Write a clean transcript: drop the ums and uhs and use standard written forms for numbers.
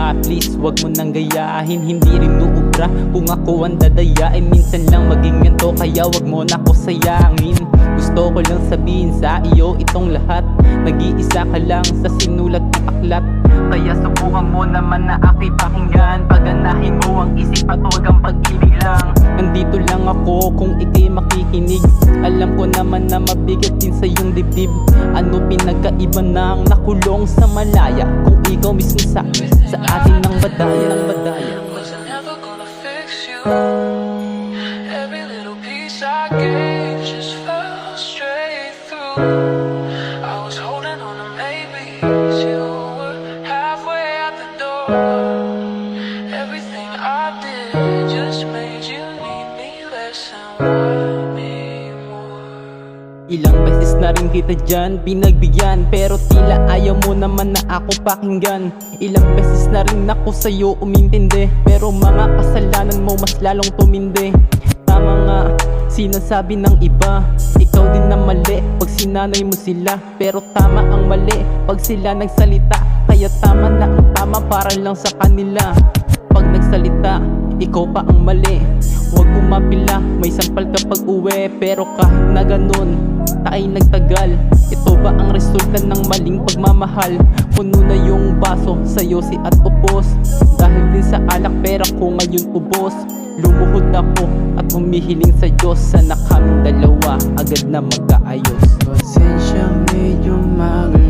ka. Please wag mo nang gayahin, hindi rin uubra kung ako ang dadayain. Minsan lang maging ganito, kaya wag mo na ako sayangin. Gusto ko lang sabihin sa iyo itong lahat, nag-iisa ka lang sa sinulat ng aklat. Kaya subukan mo naman na ako'y pakinggan, paganahin mo ang isip at huwag ang pag-ibig lang. Nandito lang ako kung ika'y makikinig. Alam ko naman na mabigat din sa iyong dibdib. Ano pinagkaiba ng nakulong sa malaya kung ikaw mismo sa atin ng badaya, ng badaya. Wasn't ever gonna fix you. Every little piece I gave just fell straight through. I was holding on to maybes. You were halfway out the door. Everything I did just made you need me less and want me more. Ilang beses na rin kita dyan pinagbigyan, pero tila ayaw mo naman na ako pakinggan. Ilang beses na rin ako sa'yo umintindi, pero mga kasalanan mo mas lalong tumindi. Tama nga, sinasabi ng iba, ikaw din na mali pag sinanay mo sila. Pero tama ang mali pag sila nagsalita, kaya tama na ang tama para lang sa kanila. Pag nagsalita, ikaw pa ang mali. Huwag umapila, may sampal kapag uwi. Pero kahit na ganun, tayo nagtagal. Ito ba ang resulta ng maling pagmamahal? Puno na yung baso sa yosi at upos, dahil din sa alak pera ko ngayon ubos. Lumuhod ako at humihiling sa Diyos, sana kaming dalawa agad na magkaayos. Pasensyang medyo magla